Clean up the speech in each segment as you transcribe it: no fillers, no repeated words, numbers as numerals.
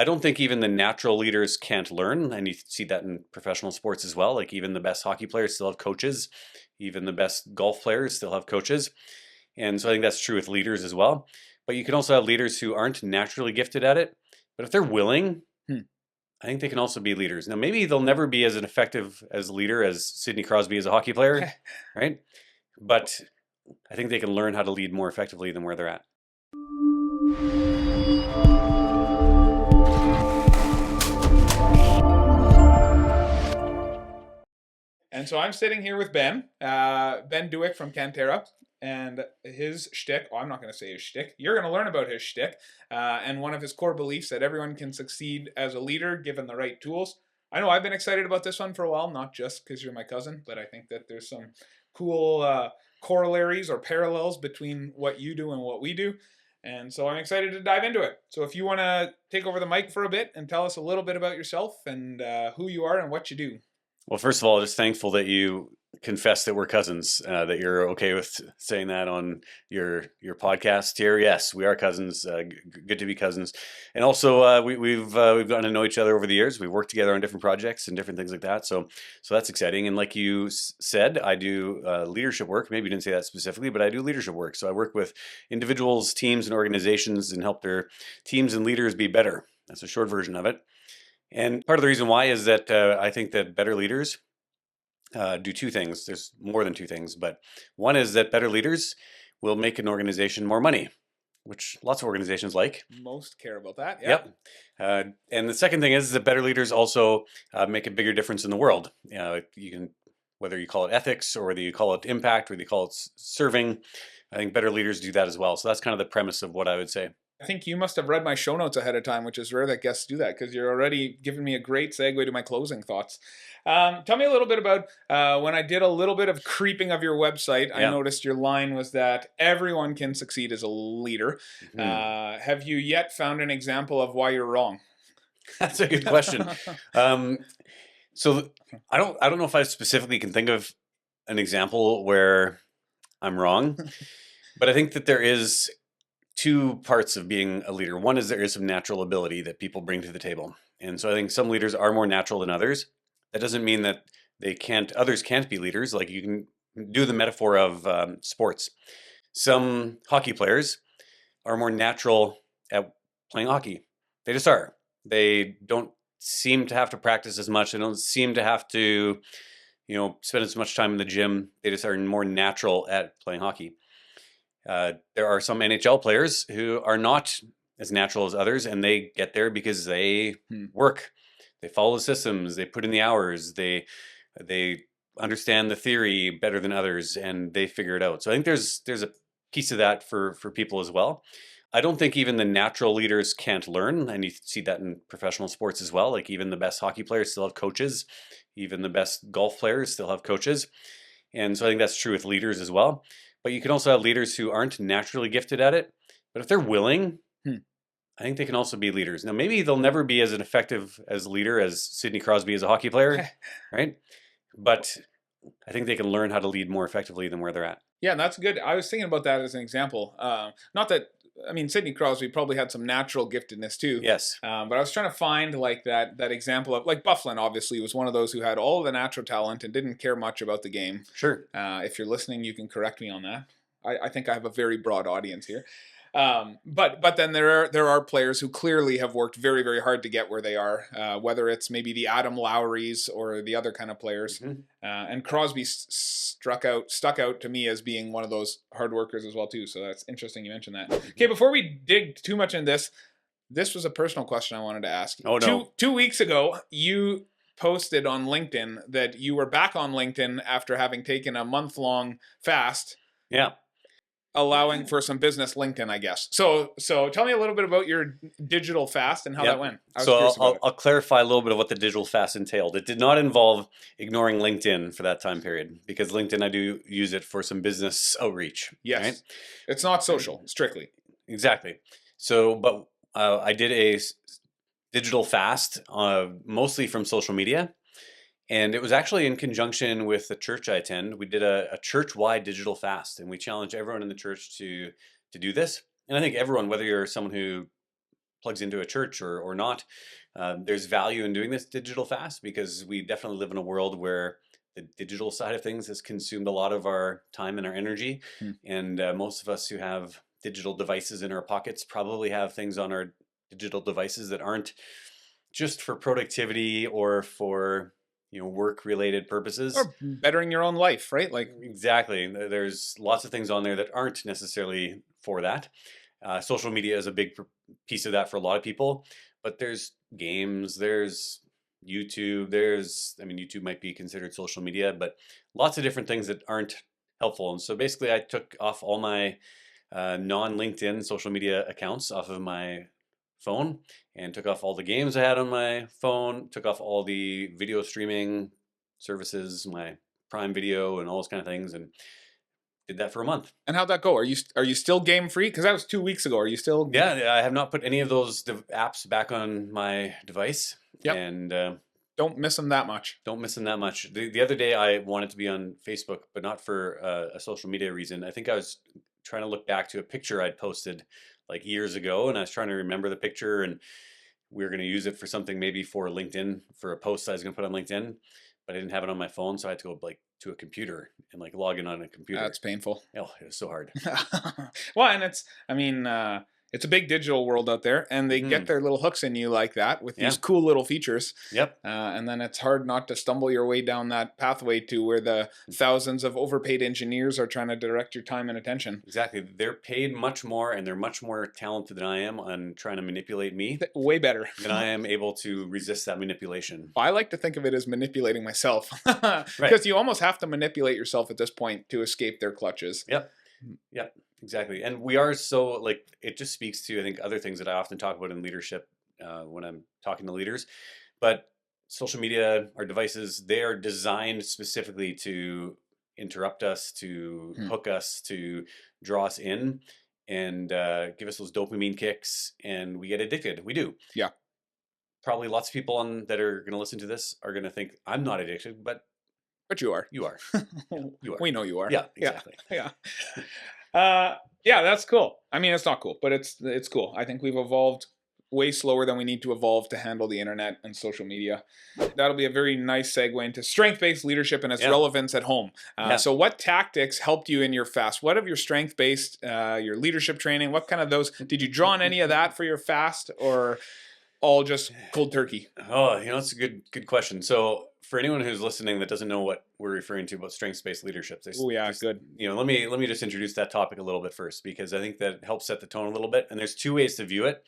I don't think even the natural leaders can't learn, and you see that in professional sports as well. Like even the best hockey players still have coaches, even the best golf players still have coaches. And so I think that's true with leaders as well. But you can also have leaders who aren't naturally gifted at it, but if they're willing, Hmm. I think they can also be leaders. Now, maybe they'll never be as an effective as a leader as Sidney Crosby as a hockey player, right? But I think they can learn how to lead more effectively than where they're at. And so I'm sitting here with Ben Dueck from Cantera, and his shtick. Oh, I'm not going to say his shtick. You're going to learn about his shtick, and one of his core beliefs that everyone can succeed as a leader given the right tools. I know I've been excited about this one for a while, not just because you're my cousin, but I think that there's some cool corollaries or parallels between what you do and what we do. And so I'm excited to dive into it. So if you want to take over the mic for a bit and tell us a little bit about yourself and who you are and what you do. Well, first of all, just thankful that you confess that we're cousins, that you're okay with saying that on your podcast here. Yes, we are cousins. Good to be cousins, and also we've gotten to know each other over the years. We've worked together on different projects and different things like that. So that's exciting. And like you said, I do leadership work. Maybe you didn't say that specifically, but I do leadership work. So I work with individuals, teams, and organizations, and help their teams and leaders be better. That's a short version of it. And part of the reason why is that I think that better leaders do two things. There's more than two things, but one is that better leaders will make an organization more money, which lots of organizations like. Most care about that. Yep. And the second thing is that better leaders also make a bigger difference in the world. You can, whether you call it ethics or whether you call it impact or whether you call it serving, I think better leaders do that as well. So that's kind of the premise of what I would say. I think you must have read my show notes ahead of time, which is rare that guests do that because you're already giving me a great segue to my closing thoughts. Tell me a little bit about when I did a little bit of creeping of your website. I noticed your line was that everyone can succeed as a leader. Mm-hmm. Have you yet found an example of why you're wrong? That's a good question. So I don't know if I specifically can think of an example where I'm wrong, but I think that there is two parts of being a leader. One is there is some natural ability that people bring to the table. And so I think some leaders are more natural than others. That doesn't mean that others can't be leaders. Like you can do the metaphor of sports. Some hockey players are more natural at playing hockey. They just are. They don't seem to have to practice as much. They don't seem to have to, spend as much time in the gym. They just are more natural at playing hockey. There are some NHL players who are not as natural as others, and they get there because they work. They follow the systems. They put in the hours. They understand the theory better than others, and they figure it out. So I think there's a piece of that for people as well. I don't think even the natural leaders can't learn, and you see that in professional sports as well. Like even the best hockey players still have coaches. Even the best golf players still have coaches. And so I think that's true with leaders as well. But you can also have leaders who aren't naturally gifted at it. But if they're willing, I think they can also be leaders. Now, maybe they'll never be as an effective as leader as Sidney Crosby as a hockey player, right? But I think they can learn how to lead more effectively than where they're at. Yeah, that's good. I was thinking about that as an example. Sidney Crosby probably had some natural giftedness too. Yes. But I was trying to find like that example of like Bufflin obviously was one of those who had all the natural talent and didn't care much about the game. Sure. If you're listening, you can correct me on that. I think I have a very broad audience here. But then there are players who clearly have worked very, very hard to get where they are, whether it's maybe the Adam Lowrys or the other kind of players. Mm-hmm. And Crosby stuck out to me as being one of those hard workers as well too. So that's interesting you mentioned that. Okay, before we dig too much in this was a personal question I wanted to ask you. Oh no. Two weeks ago, you posted on LinkedIn that you were back on LinkedIn after having taken a month-long fast. Yeah. Allowing for some business LinkedIn, I guess. So tell me a little bit about your digital fast and how that went. So I'll clarify a little bit of what the digital fast entailed. It did not involve ignoring LinkedIn for that time period because LinkedIn, I do use it for some business outreach. Yes. Right? It's not social, strictly. Exactly. So, but I did a digital fast, mostly from social media. And it was actually in conjunction with the church I attend. We did a church-wide digital fast, and we challenged everyone in the church to do this. And I think everyone, whether you're someone who plugs into a church or not. There's value in doing this digital fast because we definitely live in a world where the digital side of things has consumed a lot of our time and our energy. Hmm. And most of us who have digital devices in our pockets probably have things on our digital devices that aren't just for productivity or for work related purposes. Or bettering your own life, right? Like, Exactly. There's lots of things on there that aren't necessarily for that. Social media is a big piece of that for a lot of people, but there's games, there's YouTube, YouTube might be considered social media, but lots of different things that aren't helpful. And so basically, I took off all my non-LinkedIn social media accounts off of my phone and took off all the games I had on my phone, took off all the video streaming services, my Prime Video and all those kind of things, and did that for a month. and how'd that go? Are you still game free? Because that was 2 weeks ago. Are you still? Yeah, I have not put any of those apps back on my device. Yep. And Don't miss them that much. don't miss them that much. The other day I wanted to be on Facebook, but not for a social media reason. I think I was trying to look back to a picture I'd posted like years ago, and I was trying to remember the picture, and we were going to use it for something, maybe for LinkedIn, for a post I was going to put on LinkedIn, but I didn't have it on my phone, so I had to go like to a computer and like log in on a computer. That's painful. Oh, it was so hard. Well, and it's a big digital world out there, and they get Mhm. their little hooks in you like that with these Yeah. cool little features. Yep. And then it's hard not to stumble your way down that pathway to where the thousands of overpaid engineers are trying to direct your time and attention. Exactly. They're paid much more, and they're much more talented than I am on trying to manipulate me Way better. than I am able to resist that manipulation. I like to think of it as manipulating myself, because you almost have to manipulate yourself at this point to escape their clutches. Yep. Yep. Exactly. And we are so like, it just speaks to, I think, other things that I often talk about in leadership when I'm talking to leaders. But social media, our devices, they are designed specifically to interrupt us, to hook us, to draw us in and give us those dopamine kicks. And we get addicted. We do. Yeah. Probably lots of people that are going to listen to this are going to think I'm not addicted, but But you are. you are. You are. We know you are. Yeah, exactly. Yeah. Yeah, that's cool. I mean, it's not cool, but it's cool. I think we've evolved way slower than we need to evolve to handle the internet and social media. That'll be a very nice segue into strength-based leadership and its relevance at home. So what tactics helped you in your fast? What of your strength-based, your leadership training, what kind of those, did you draw on any of that for your fast, or all just cold turkey? Oh, it's a good question. So for anyone who's listening that doesn't know what we're referring to about strengths-based leadership, Oh yeah, good. let me just introduce that topic a little bit first, because I think that helps set the tone a little bit. And there's two ways to view it.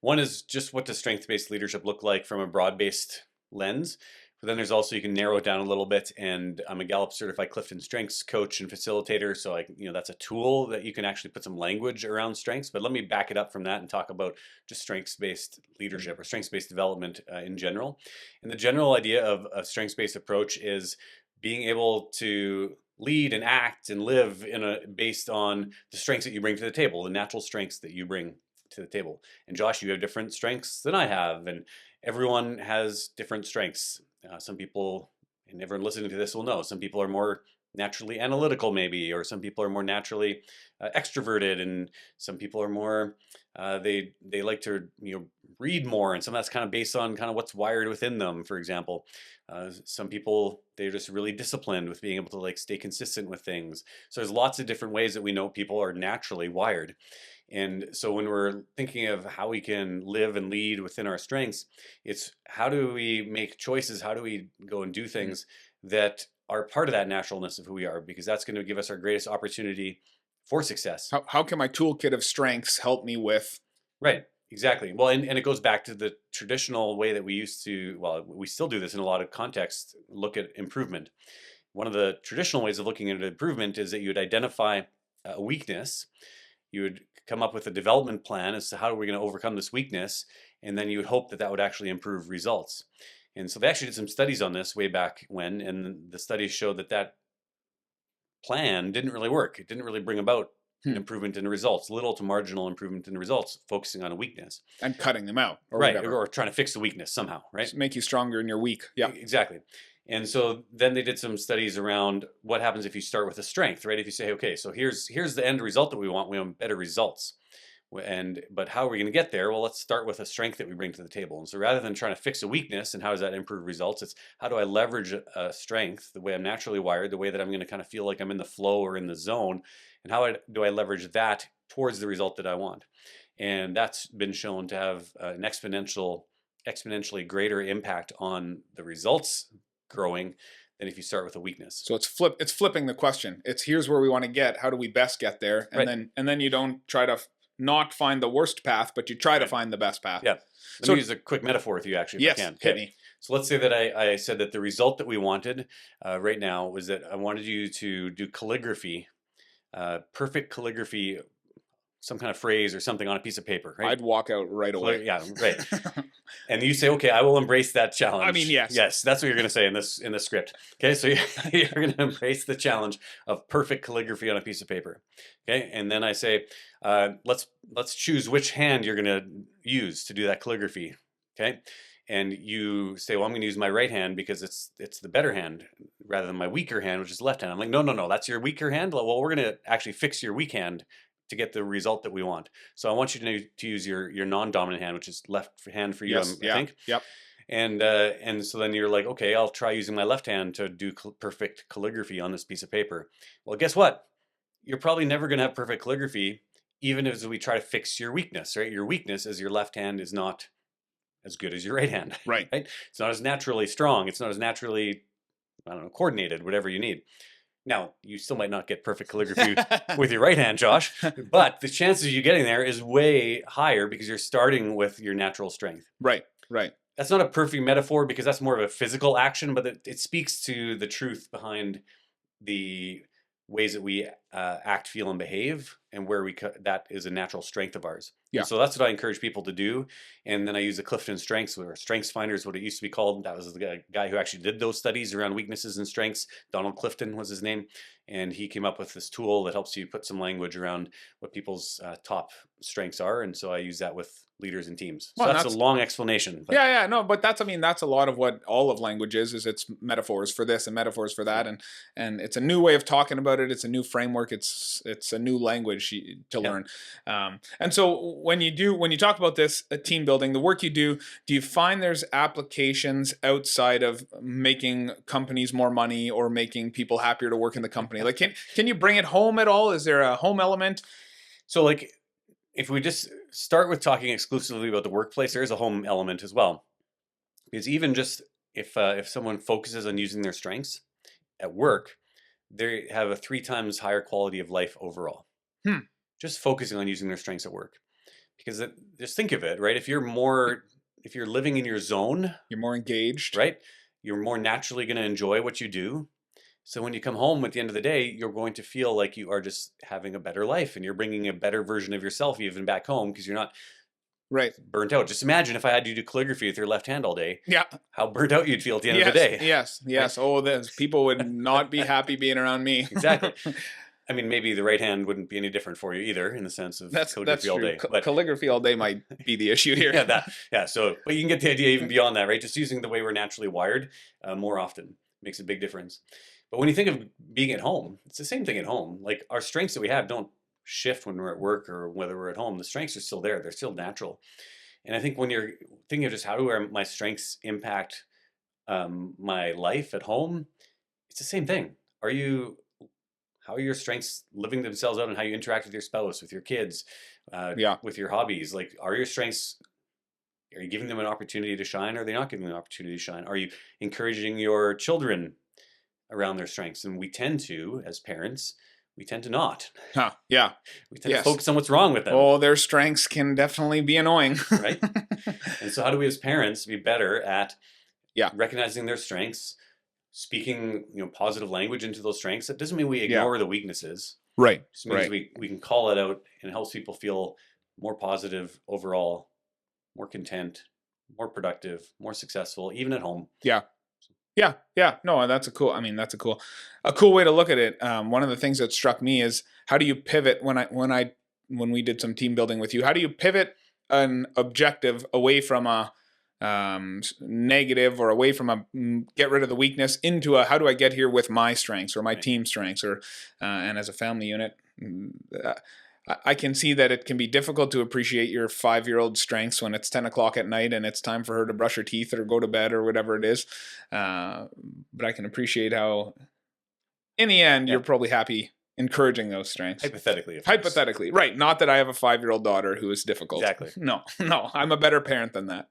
One is just what does strengths-based leadership look like from a broad-based lens. But then there's also, you can narrow it down a little bit. And I'm a Gallup certified Clifton Strengths coach and facilitator. So that's a tool that you can actually put some language around strengths. But let me back it up from that and talk about just strengths-based leadership or strengths-based development in general. And the general idea of a strengths-based approach is being able to lead and act and live based on the strengths that you bring to the table, the natural strengths that you bring to the table. And Josh, you have different strengths than I have, and everyone has different strengths. Some people, and everyone listening to this will know, some people are more naturally analytical maybe, or some people are more naturally extroverted, and some people are more, they like to read more, and some of that's kind of based on kind of what's wired within them, for example. Some people, they're just really disciplined with being able to like stay consistent with things. So there's lots of different ways that we know people are naturally wired. And so when we're thinking of how we can live and lead within our strengths, it's how do we make choices? How do we go and do things that are part of that naturalness of who we are? Because that's going to give us our greatest opportunity for success. How can my toolkit of strengths help me with? Right. Exactly. Well, and it goes back to the traditional way that we used to, well, we still do this in a lot of contexts, look at improvement. One of the traditional ways of looking at improvement is that you would identify a weakness. You would come up with a development plan as to how are we going to overcome this weakness, and then you would hope that that would actually improve results. And so they actually did some studies on this way back when, and the studies showed that that plan didn't really work. It didn't really bring about an improvement in the results, little to marginal improvement in the results, focusing on a weakness. And cutting them out, or right, whatever. or trying to fix the weakness somehow, right? Just make you stronger and you're weak. Yeah, exactly. And so then they did some studies around what happens if you start with a strength, right? If you say, okay, so here's the end result that we want better results. But how are we going to get there? Well, let's start with a strength that we bring to the table. And so rather than trying to fix a weakness and how does that improve results, it's how do I leverage a strength, the way I'm naturally wired, the way that I'm going to kind of feel like I'm in the flow or in the zone, and do I leverage that towards the result that I want? And that's been shown to have an exponentially greater impact on the results growing than if you start with a weakness. So it's flipping the question. It's here's where we want to get. How do we best get there? And Right. then you don't try to not find the worst path, but you try to find the best path. Yeah. Let me use a quick metaphor with you, actually, if Yes, I can. hit me. So let's say that I said that the result that we wanted right now was that I wanted you to do calligraphy, perfect calligraphy, some kind of phrase or something on a piece of paper, right? I'd walk out right away. Yeah, right. And you say, okay, I will embrace that challenge. I mean, yes. Yes, that's what you're going to say in this script. Okay, so you're going to embrace the challenge of perfect calligraphy on a piece of paper. Okay, and then I say, let's choose which hand you're going to use to do that calligraphy. Okay, and you say, well, I'm going to use my right hand because it's the better hand rather than my weaker hand, which is the left hand. I'm like, no, that's your weaker hand. Well, we're going to actually fix your weak hand to get the result that we want. So I want you to use your non-dominant hand, which is left hand for you, Yes, I think. Yep. And so then you're like, okay, I'll try using my left hand to do perfect calligraphy on this piece of paper. Well, guess what? You're probably never going to have perfect calligraphy, even as we try to fix your weakness, right? Your weakness is your left hand is not as good as your right hand. Right. Right? It's not as naturally strong. It's not as naturally, I don't know, coordinated, whatever you need. Now, you still might not get perfect calligraphy with your right hand, Josh, but the chances of you getting there is way higher because you're starting with your natural strength. Right. That's not a perfect metaphor because that's more of a physical action, but it speaks to the truth behind the ways that we act, feel, and behave, and where that is a natural strength of ours. Yeah. And so that's what I encourage people to do. And then I use the Clifton Strengths, or Strengths Finders, what it used to be called. That was the guy who actually did those studies around weaknesses and strengths. Donald Clifton was his name. And he came up with this tool that helps you put some language around what people's top strengths are. And so I use that with leaders and teams. So Well, that's a long explanation. But no, but that's a lot of what all of language is it's metaphors for this and metaphors for that, and it's a new way of talking about it. It's a new framework. It's a new language to learn. And so when you talk about this team building, the work you do you find there's applications outside of making companies more money or making people happier to work in the company? Like, can you bring it home at all? Is there a home element? So like, if we just start with talking exclusively about the workplace, there is a home element as well. Because even just if someone focuses on using their strengths at work, they have a 3 times higher quality of life overall. Just focusing on using their strengths at work. Because just think of it, right? If you're living in your zone, you're more engaged, right? You're more naturally going to enjoy what you do. So when you come home at the end of the day, you're going to feel like you are just having a better life and you're bringing a better version of yourself even back home because you're not burnt out. Just imagine if I had you do calligraphy with your left hand all day. Yeah. How burnt out you'd feel at the end of the day. Yes. Right? Oh, people would not be happy being around me. Exactly. I mean, maybe the right hand wouldn't be any different for you either in the sense of calligraphy all day. But calligraphy all day might be the issue here. So, but you can get the idea even beyond that, right? Just using the way we're naturally wired more often makes a big difference. But when you think of being at home, it's the same thing at home. Like our strengths that we have don't shift when we're at work or whether we're at home. The strengths are still there. They're still natural. And I think when you're thinking of just how do my strengths impact my life at home, it's the same thing. How are your strengths living themselves out and how you interact with your spouse, with your kids, with your hobbies? Like, are your strengths, are you giving them an opportunity to shine or are they not giving them an opportunity to shine? Are you encouraging your children around their strengths? And we tend to, as parents, not. Yeah. We tend to focus on what's wrong with them. Oh, their strengths can definitely be annoying. Right? And so how do we as parents be better at recognizing their strengths, speaking positive language into those strengths? That doesn't mean we ignore the weaknesses. Right. It just means we can call it out and it helps people feel more positive overall, more content, more productive, more successful, even at home. Yeah. No, that's a cool way to look at it. One of the things that struck me is how do you pivot when we did some team building with you? How do you pivot an objective away from a negative or away from a get rid of the weakness into a how do I get here with my strengths or my team strengths or and as a family unit? I can see that it can be difficult to appreciate your 5-year-old strengths when it's 10 o'clock at night and it's time for her to brush her teeth or go to bed or whatever it is. But I can appreciate how, in the end, Yeah. you're probably happy encouraging those strengths. Hypothetically, of course. Hypothetically, right. Not that I have a 5-year-old daughter who is difficult. Exactly. No, I'm a better parent than that.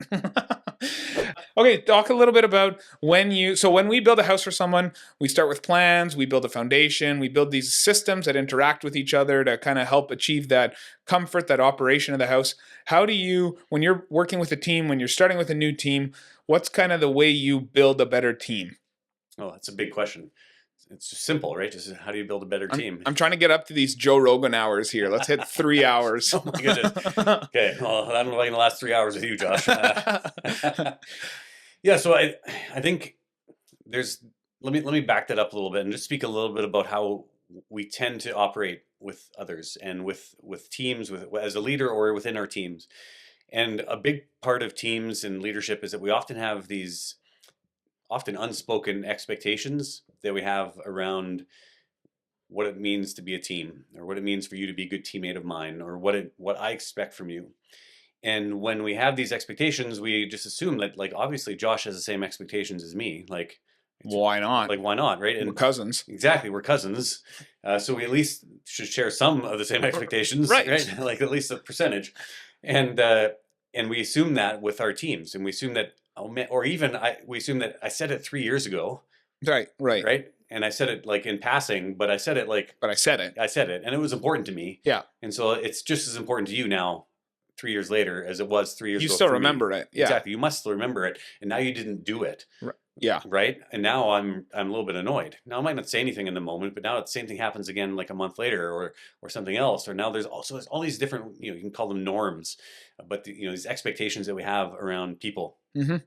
Okay, talk a little bit about when we build a house for someone, we start with plans, we build a foundation, we build these systems that interact with each other to kind of help achieve that comfort, that operation of the house. How do you, when you're working with a team, when you're starting with a new team, what's kind of the way you build a better team? Oh, that's a big question. It's just simple, right? Just how do you build a better team? I'm trying to get up to these Joe Rogan hours here. Let's hit 3 hours. Oh my goodness. Okay, well, I'm like in the last 3 hours with you, Josh. Yeah, so I think let me back that up a little bit and just speak a little bit about how we tend to operate with others and with teams, as a leader or within our teams. And a big part of teams and leadership is that we often have these often unspoken expectations that we have around what it means to be a team, or what it means for you to be a good teammate of mine, or what I expect from you. And when we have these expectations, we just assume that, like, obviously Josh has the same expectations as me. Like, why not? Like, why not, right? And we're cousins. Exactly, we're cousins. So we at least should share some of the same expectations, right? Like at least a percentage. And we assume that with our teams, and we assume that, we assume that I said it 3 years ago. Right. And I said it like in passing, but I said it like. But I said it. And it was important to me. Yeah. And so it's just as important to you now, 3 years later, as it was 3 years ago. You still remember it. Yeah. Exactly. You must still remember it. And now you didn't do it. Yeah. Right. And now I'm a little bit annoyed. Now I might not say anything in the moment, but now the same thing happens again like a month later, or something else. Or now there's all these different, you can call them norms, but these expectations that we have around people. Mm-hmm.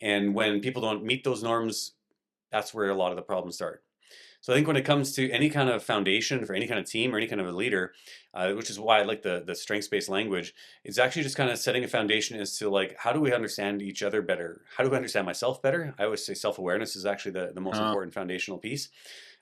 And when people don't meet those norms, that's where a lot of the problems start. So I think when it comes to any kind of foundation for any kind of team or any kind of a leader, which is why I like the strengths-based language, it's actually just kind of setting a foundation as to, like, how do we understand each other better? How do we understand myself better? I always say self-awareness is actually the most important foundational piece.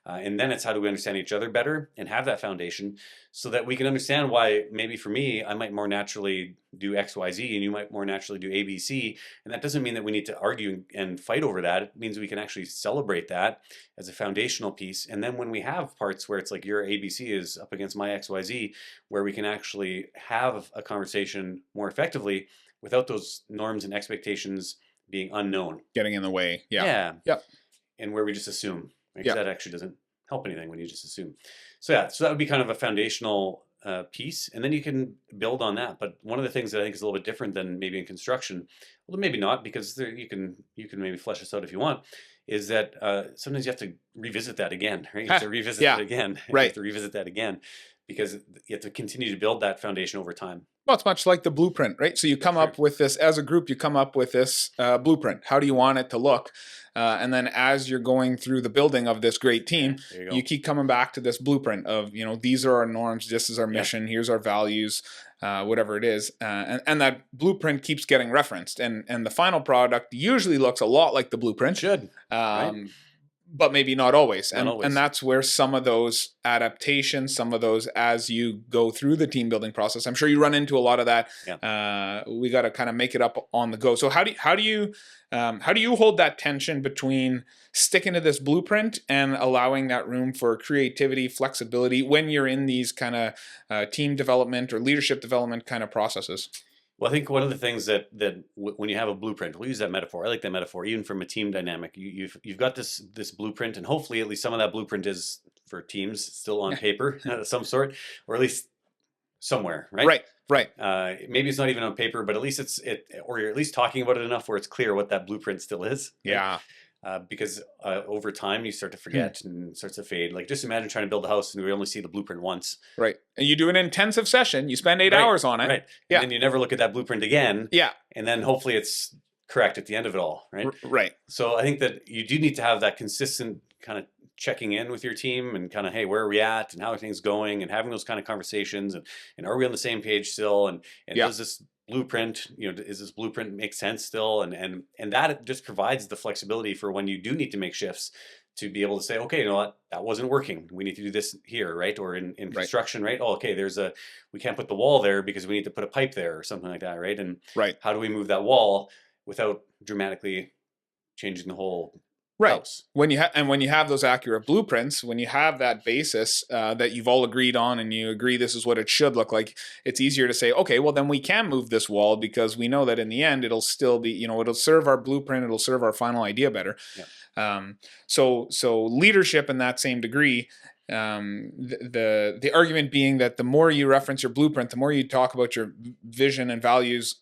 And then it's how do we understand each other better and have that foundation so that we can understand why maybe for me, I might more naturally do X, Y, Z, and you might more naturally do A, B, C. And that doesn't mean that we need to argue and fight over that. It means we can actually celebrate that as a foundational piece. And then when we have parts where it's like your A, B, C is up against my X, Y, Z, where we can actually have a conversation more effectively without those norms and expectations being unknown. Getting in the way. Yeah. Yeah. And where we just assume. Because that actually doesn't help anything when you just assume. So that would be kind of a foundational piece, and then you can build on that. But one of the things that I think is a little bit different than maybe in construction, well, maybe not, because you can maybe flesh this out if you want, is that sometimes you have to revisit that again, right? You have to revisit it again. Right. You have to revisit that again, because you have to continue to build that foundation over time. Well, it's much like the blueprint, right? So you come up with this, as a group, you come up with this blueprint. How do you want it to look? And then as you're going through the building of this great team, you keep coming back to this blueprint of, these are our norms, this is our mission, here's our values, whatever it is. And that blueprint keeps getting referenced. And the final product usually looks a lot like the blueprint. Should. Right? But maybe not always. Not always. And that's where some of those adaptations, some of those as you go through the team building process, I'm sure you run into a lot of that. Yeah. We got to kind of make it up on the go. So how do you hold that tension between sticking to this blueprint and allowing that room for creativity, flexibility when you're in these kind of team development or leadership development kind of processes? Well, I think one of the things that when you have a blueprint, we'll use that metaphor. I like that metaphor, even from a team dynamic. You've got this blueprint, and hopefully at least some of that blueprint is for teams still on paper of some sort, or at least somewhere, right? Right. Maybe it's not even on paper, but at least or you're at least talking about it enough where it's clear what that blueprint still is. Right? Yeah. Because over time you start to forget and it starts to fade. Like, just imagine trying to build a house and we only see the blueprint once. Right. And you do an intensive session. You spend 8 hours on it. Right. Yeah. And then you never look at that blueprint again. Yeah. And then hopefully it's correct at the end of it all. Right. Right. So I think that you do need to have that consistent kind of checking in with your team and kind of, hey, where are we at and how are things going, and having those kind of conversations, and are we on the same page still, and does this blueprint, does this blueprint make sense still, and that just provides the flexibility for when you do need to make shifts to be able to say, okay, you know what, that wasn't working. We need to do this here, right? Or in Right. construction, right? Oh, okay, we can't put the wall there because we need to put a pipe there or something like that, right? And Right. how do we move that wall without dramatically changing the whole Right. house? When you have those accurate blueprints, when you have that basis that you've all agreed on, and you agree this is what it should look like, it's easier to say, okay, well then we can move this wall because we know that in the end it'll still be, it'll serve our blueprint, it'll serve our final idea better. Yeah. So leadership in that same degree. The argument being that the more you reference your blueprint, the more you talk about your vision and values,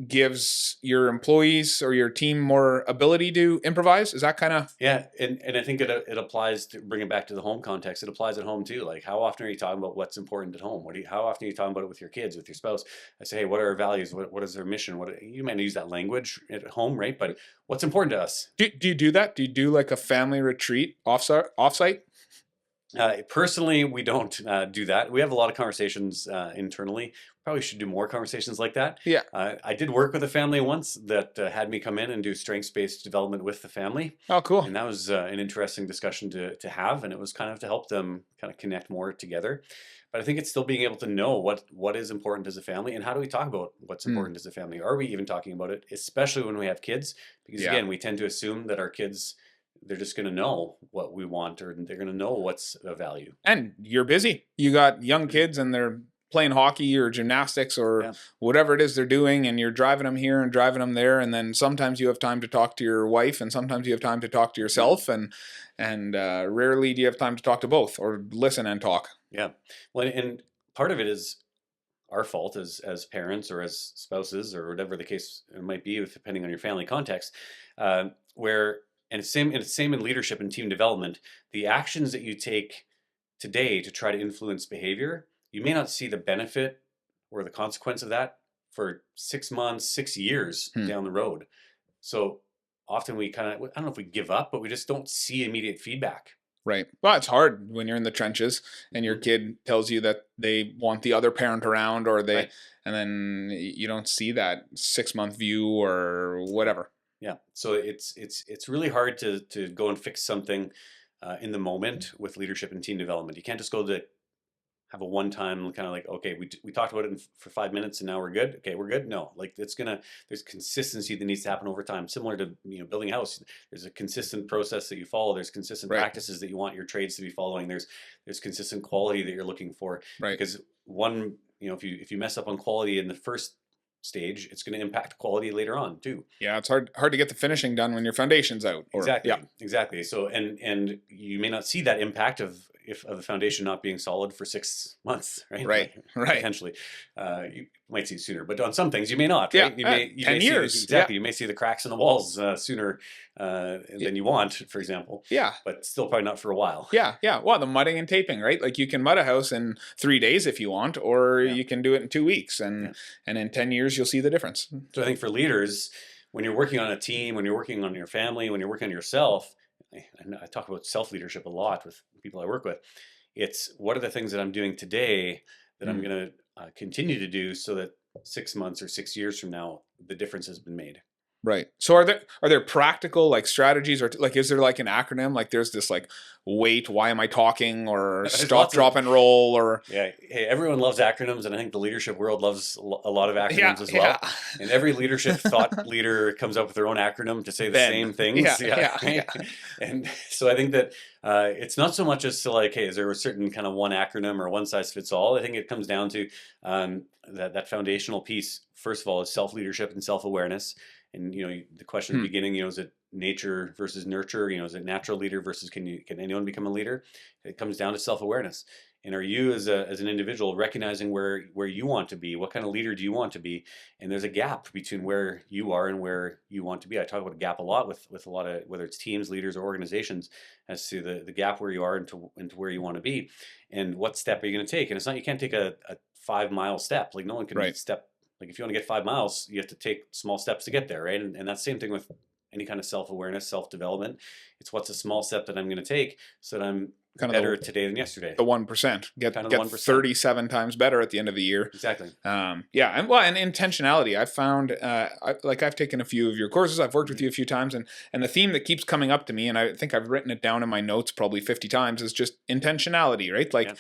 gives your employees or your team more ability to improvise. Is that kind of... Yeah, and I think it applies to bring it back to the home context. It applies at home too. Like, how often are you talking about what's important at home? How often are you talking about it with your kids, with your spouse? I say, hey, what are our values? What is their mission? You might not use that language at home, right? But what's important to us? Do you do that? Do you do like a family retreat offsite? Personally, we don't do that. We have a lot of conversations internally. Probably should do more conversations like that. Yeah. I did work with a family once that had me come in and do strengths-based development with the family. Oh, cool. And that was an interesting discussion to have, and it was kind of to help them kind of connect more together. But I think it's still being able to know what is important as a family, and how do we talk about what's important as a family? Are we even talking about it, especially when we have kids? Because again, we tend to assume that our kids, they're just going to know what we want, or they're going to know what's of value. And you're busy. You got young kids and they're playing hockey or gymnastics or whatever it is they're doing, and you're driving them here and driving them there, and then sometimes you have time to talk to your wife, and sometimes you have time to talk to yourself, and rarely do you have time to talk to both or listen and talk. Yeah. Well, and part of it is our fault as parents or as spouses or whatever the case might be, depending on your family context, where... And it's same in leadership and team development. The actions that you take today to try to influence behavior, you may not see the benefit or the consequence of that for 6 months, 6 years down the road. So often we kind of, I don't know if we give up, but we just don't see immediate feedback. Right. Well, it's hard when you're in the trenches and your kid tells you that they want the other parent around, or and then you don't see that 6-month view or whatever. Yeah, so it's really hard to go and fix something in the moment with leadership and team development. You can't just go to have a one-time kind of like, okay, we talked about it for 5 minutes and now we're good. Okay, we're good. No, like there's consistency that needs to happen over time. Similar to building a house, there's a consistent process that you follow. There's consistent practices that you want your trades to be following. There's consistent quality that you're looking for. Right. Because if you mess up on quality in the first stage, it's going to impact quality later on too. Yeah, it's hard to get the finishing done when your foundation's out. Exactly. So and you may not see that impact of the foundation not being solid for 6 months, right? Right. Potentially, you might see it sooner, but on some things you may not. Right? You 10 years. You may see the cracks in the walls sooner than you want, for example. Yeah. But still probably not for a while. Yeah. Well, the mudding and taping, right? Like you can mud a house in 3 days if you want, or you can do it in 2 weeks, and in 10 years you'll see the difference. So I think for leaders, when you're working on a team, when you're working on your family, when you're working on yourself, and I talk about self-leadership a lot with people I work with, it's what are the things that I'm doing today that I'm going to continue to do so that 6 months or 6 years from now, the difference has been made. Right. So are there practical like strategies, or like is there like an acronym? Like there's this like wait, why am I talking, or stop, drop, and roll, or hey, everyone loves acronyms, and I think the leadership world loves a lot of acronyms as well. Yeah. And every leadership thought leader comes up with their own acronym to say the same things. Yeah. And so I think that it's not so much as to like, hey, is there a certain kind of one acronym or one size fits all? I think it comes down to that foundational piece. First of all, is self-leadership and self-awareness. And the question at the beginning, is it nature versus nurture? Is it natural leader versus can anyone become a leader? It comes down to self-awareness. And are you as an individual recognizing where you want to be? What kind of leader do you want to be? And there's a gap between where you are and where you want to be. I talk about a gap a lot with a lot of, whether it's teams, leaders, or organizations, as to the gap where you are into where you want to be, and what step are you going to take? And it's not, you can't take a 5-mile step. Like no one can step. Like if you want to get 5 miles, you have to take small steps to get there, right? And that's the same thing with any kind of self-awareness, self-development. It's what's a small step that I'm going to take so that I'm kind better of today than yesterday. the 1%. Get 1%. 37 times better at the end of the year. Exactly. And intentionality. I found I've taken a few of your courses. I've worked with you a few times, and the theme that keeps coming up to me, and I think I've written it down in my notes probably 50 times, is just intentionality, right? Like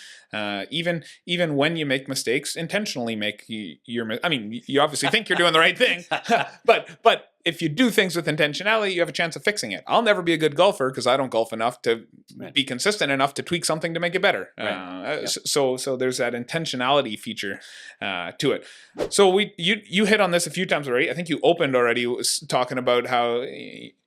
even when you make mistakes, intentionally make your. I mean, you obviously think you're doing the right thing, but if you do things with intentionality, you have a chance of fixing it. I'll never be a good golfer because I don't golf enough to be consistent enough to tweak something to make it better. So there's that intentionality feature to it. So you hit on this a few times already. I think you opened already talking about how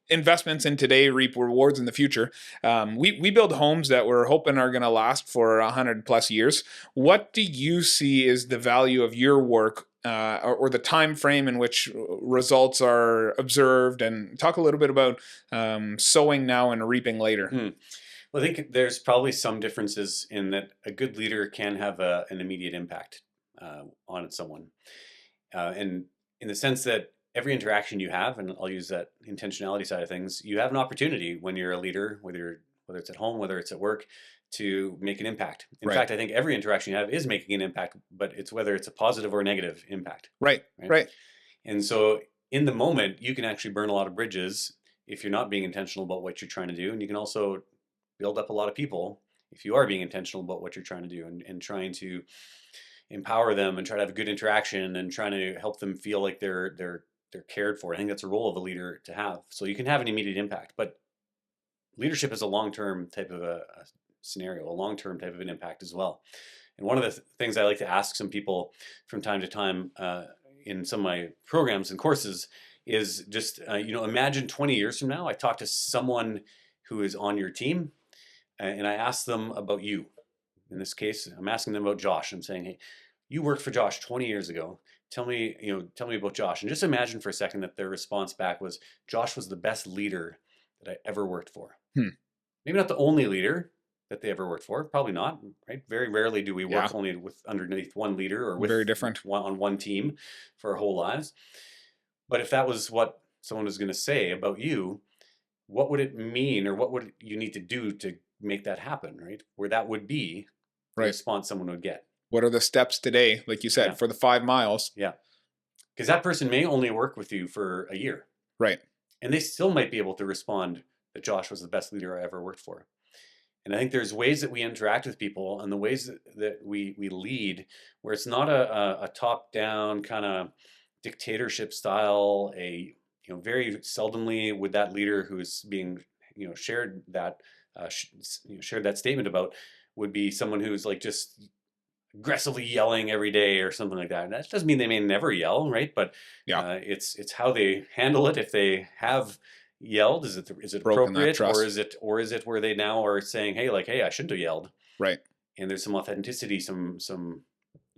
investments in today reap rewards in the future. We build homes that we're hoping are going to last for 100 plus years. What do you see is the value of your work or the time frame in which results are observed? And talk a little bit about sowing now and reaping later. Well, I think there's probably some differences in that a good leader can have an immediate impact on someone. And in the sense that every interaction you have, and I'll use that intentionality side of things, you have an opportunity when you're a leader, whether it's at home, whether it's at work, to make an impact. In fact, I think every interaction you have is making an impact, but it's whether it's a positive or a negative impact. Right. And so in the moment, you can actually burn a lot of bridges if you're not being intentional about what you're trying to do. And you can also build up a lot of people if you are being intentional about what you're trying to do and trying to empower them and try to have a good interaction and trying to help them feel like they're cared for. I think that's a role of a leader to have. So you can have an immediate impact, but leadership is a long-term type of a scenario, a long-term type of an impact as well. And one of the things I like to ask some people from time to time in some of my programs and courses is just, imagine 20 years from now, I talk to someone who is on your team and I ask them about you. In this case, I'm asking them about Josh. I'm saying, hey, you worked for Josh 20 years ago. Tell me about Josh. And just imagine for a second that their response back was, Josh was the best leader that I ever worked for. Maybe not the only leader that they ever worked for. Probably not, right? Very rarely do we work only with underneath one leader or with very different on one team for our whole lives. But if that was what someone was going to say about you, what would it mean, or what would you need to do to make that happen, right? Where that would be the response someone would get. What are the steps today, like you said, for the 5 miles? Yeah. Because that person may only work with you for a year. Right. And they still might be able to respond that Josh was the best leader I ever worked for. And I think there's ways that we interact with people and the ways that we lead where it's not a top-down kind of dictatorship style. Very seldomly would that leader who is being shared that statement about would be someone who's like just aggressively yelling every day or something like that. And that doesn't mean they may never yell, right? But it's how they handle it. If they have yelled, is it appropriate, or is it where they now are saying, hey, I shouldn't have yelled, right? And there's some authenticity, some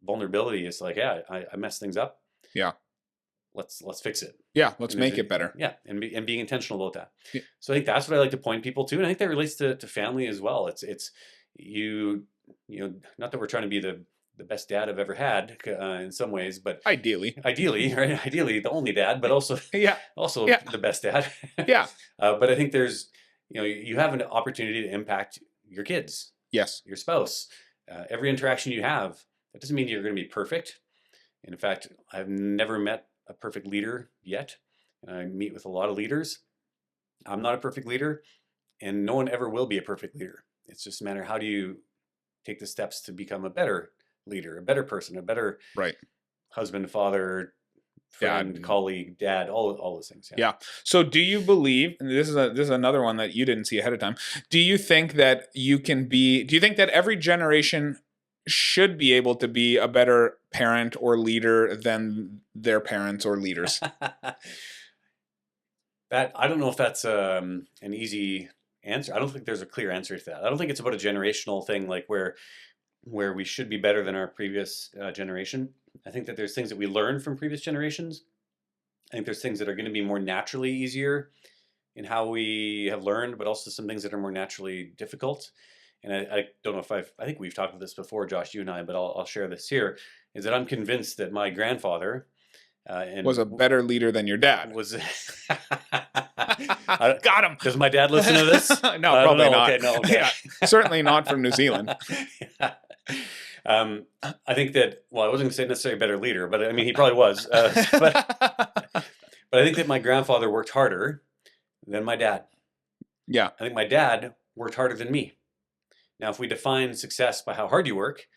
vulnerability. It's like, I messed things up. Yeah, let's fix it. Yeah, let's make it better. Yeah, and being intentional about that. Yeah. So I think that's what I like to point people to, and I think that relates to family as well. It's not that we're trying to be the best dad I've ever had in some ways, but ideally, right? Ideally, the only dad, but also the best dad. But I think there's you have an opportunity to impact your kids, your spouse, every interaction you have. That doesn't mean you're going to be perfect. And in fact, I've never met a perfect leader yet. And I meet with a lot of leaders. I'm not a perfect leader, and no one ever will be a perfect leader. It's just a matter of how do you take the steps to become a better leader, a better person, a better husband, father, friend, colleague, dad, all those things. Yeah. So do you believe, and this is another one that you didn't see ahead of time, do you think that every generation should be able to be a better parent or leader than their parents or leaders? I don't know if that's an easy answer. I don't think there's a clear answer to that. I don't think it's about a generational thing, like where we should be better than our previous generation. I think that there's things that we learn from previous generations. I think there's things that are going to be more naturally easier in how we have learned, but also some things that are more naturally difficult. And I don't know if I think we've talked about this before, Josh, you and I, but I'll share this here, is that I'm convinced that my grandfather was a better leader than your dad. Was Got him. Does my dad listen to this? No, I don't probably know. not. Okay, no, okay. Yeah, certainly not from New Zealand. Yeah. I think that, well, I wasn't going to say necessarily a better leader, but I mean, he probably was. But I think that my grandfather worked harder than my dad. Yeah. I think my dad worked harder than me. Now, if we define success by how hard you work,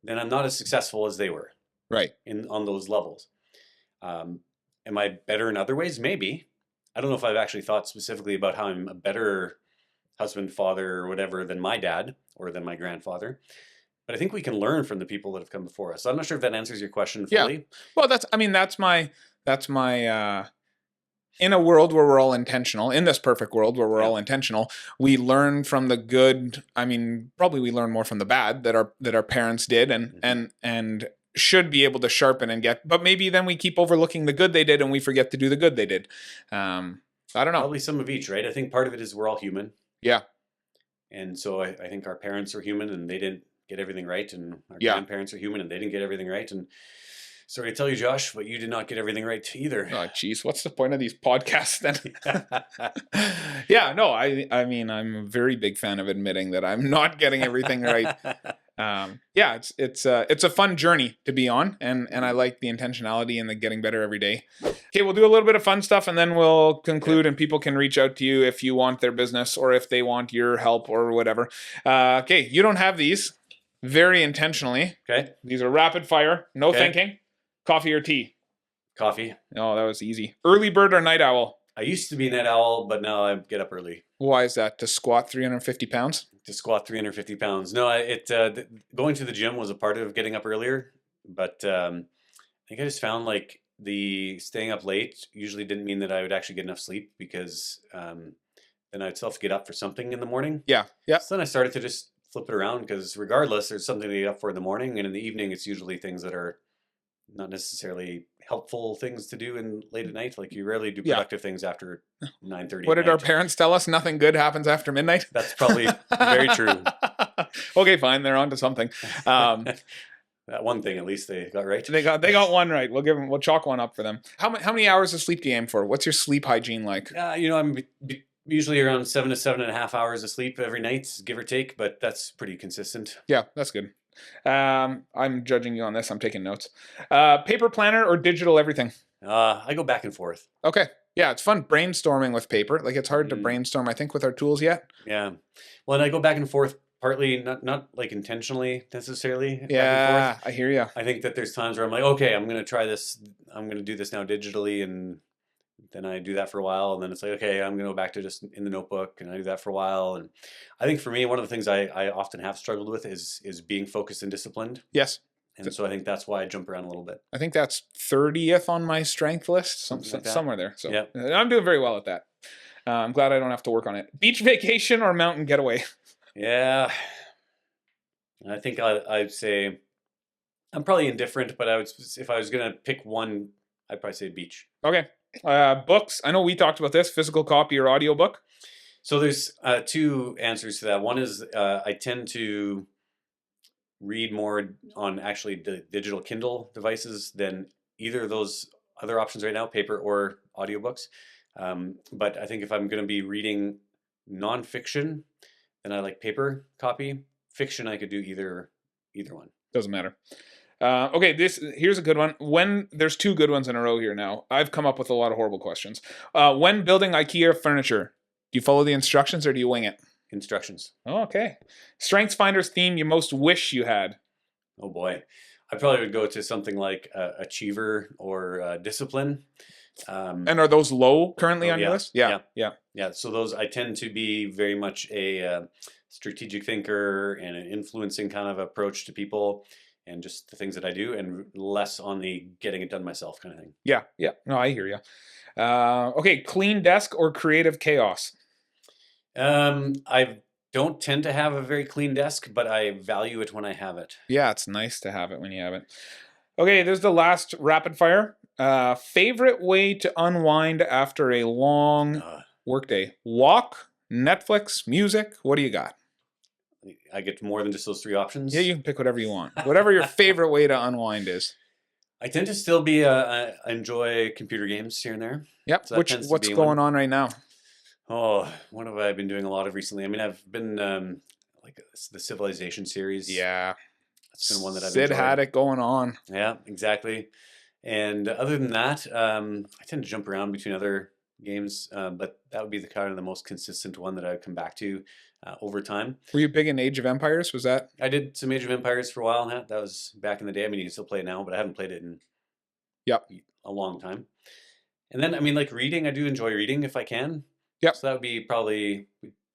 then I'm not as successful as they were. Right. On those levels. Am I better in other ways? Maybe. I don't know if I've actually thought specifically about how I'm a better husband, father, or whatever than my dad or than my grandfather. But I think we can learn from the people that have come before us. So I'm not sure if that answers your question fully. Yeah. Well, that's my in a world where we're all intentional, in this perfect world where we're all intentional, we learn from the good. I mean, probably we learn more from the bad that our parents did and should be able to sharpen and get, but maybe then we keep overlooking the good they did and we forget to do the good they did. I don't know. Probably some of each, right? I think part of it is we're all human. Yeah. And so I think our parents are human and they didn't get everything right. And our grandparents are human and they didn't get everything right. And sorry to tell you, Josh, but you did not get everything right either. Oh, geez. What's the point of these podcasts then? Yeah, no, I mean, I'm a very big fan of admitting that I'm not getting everything right. Yeah, it's a fun journey to be on, and I like the intentionality and the getting better every day. Okay, we'll do a little bit of fun stuff, and then we'll conclude, and people can reach out to you if you want their business or if they want your help or whatever. Okay, you don't have these very intentionally. Okay. These are rapid fire, no thinking. Coffee or tea? Coffee. Oh, that was easy. Early bird or night owl? I used to be a night owl, but now I get up early. Why is that? To squat 350 pounds? To squat 350 pounds. No, going to the gym was a part of getting up earlier, but I think I just found like the staying up late usually didn't mean that I would actually get enough sleep because then I'd still have to get up for something in the morning. Yeah. Yeah. So then I started to just flip it around because regardless, there's something to get up for in the morning, and in the evening, it's usually things that are not necessarily helpful things to do in late at night. Like you rarely do productive things after 9:30. What did our parents tell us? Nothing good happens after midnight. That's probably very true. Okay, fine. They're on to something. That one thing at least they got right. They got one right. We'll chalk one up for them. How many hours of sleep do you aim for? What's your sleep hygiene like? I'm usually around 7 to 7.5 hours of sleep every night, give or take, but that's pretty consistent. Yeah, that's good. I'm judging you on this. I'm taking notes. Paper planner or digital everything? I go back and forth. Okay. Yeah, it's fun brainstorming with paper. Like it's hard to brainstorm, I think, with our tools yet. Yeah. Well, and I go back and forth partly, not like intentionally necessarily. Yeah, I hear you. I think that there's times where I'm like, okay, I'm going to try this. I'm going to do this now digitally, and then I do that for a while, and then it's like, okay, I'm going to go back to just in the notebook, and I do that for a while. And I think for me, one of the things I often have struggled with is being focused and disciplined. Yes. And so I think that's why I jump around a little bit. I think that's 30th on my strength list, somewhere there. So yeah. I'm doing very well at that. I'm glad I don't have to work on it. Beach vacation or mountain getaway? Yeah. I think I'd say I'm probably indifferent, but if I was going to pick one, I'd probably say beach. Okay. Books. I know we talked about this, physical copy or audiobook. So there's two answers to that. One is I tend to read more on actually the digital Kindle devices than either of those other options right now, paper or audiobooks. But I think if I'm going to be reading nonfiction, then I like paper copy. Fiction, I could do either one. Doesn't matter. Okay, here's a good one. There's two good ones in a row here now. I've come up with a lot of horrible questions. When building IKEA furniture, do you follow the instructions or do you wing it? Instructions. Oh, okay. StrengthsFinder's theme you most wish you had? Oh boy. I probably would go to something like Achiever or Discipline. And are those low currently on your list? Yeah. So those, I tend to be very much a strategic thinker and an influencing kind of approach to people and just the things that I do, and less on the getting it done myself kind of thing. Yeah. No, I hear you. Okay, clean desk or creative chaos? I don't tend to have a very clean desk, but I value it when I have it. Yeah, it's nice to have it when you have it. Okay, there's the last rapid fire. Favorite way to unwind after a long workday? Walk, Netflix, music. What do you got? I get more than just those three options. Yeah, you can pick whatever you want. Whatever your favorite way to unwind is. I tend to still be I enjoy computer games here and there. Yep. So what's going on right now? Oh, what have I been doing a lot of recently? I mean, I've been like the Civilization series. Yeah. That's been one that I've Sid had enjoyed. it going on. Yeah, exactly. And other than that, I tend to jump around between other games, but that would be the kind of the most consistent one that I would come back to over time. Were you big in Age of Empires? Was that? I did some Age of Empires for a while. That was back in the day. I mean, you can still play it now, but I haven't played it in Yep. a long time. And then, I mean, like reading, I do enjoy reading if I can. Yep. So that would be probably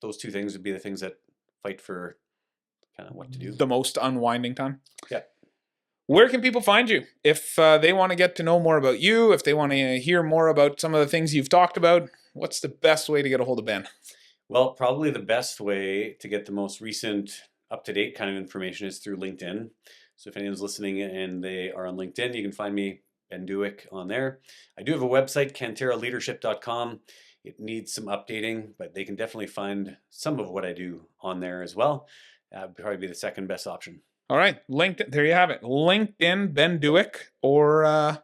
those two things would be the things that fight for kind of what to do. The most unwinding time? Yeah. Where can people find you if they want to get to know more about you, if they want to hear more about some of the things you've talked about? What's the best way to get a hold of Ben? Well, probably the best way to get the most recent, up-to-date kind of information is through LinkedIn. So if anyone's listening and they are on LinkedIn, you can find me, Ben Dueck, on there. I do have a website, canteraleadership.com. It needs some updating, but they can definitely find some of what I do on there as well. That would probably be the second best option. All right, LinkedIn. There you have it. LinkedIn, Ben Dueck, or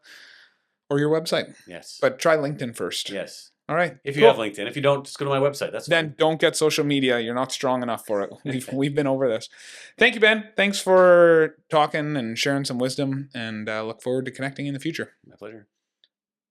your website. Yes. But try LinkedIn first. Yes. All right. If you have LinkedIn. If you don't, just go to my website. That's then fine. Don't get social media. You're not strong enough for it. We've been over this. Thank you, Ben. Thanks for talking and sharing some wisdom, and look forward to connecting in the future. My pleasure.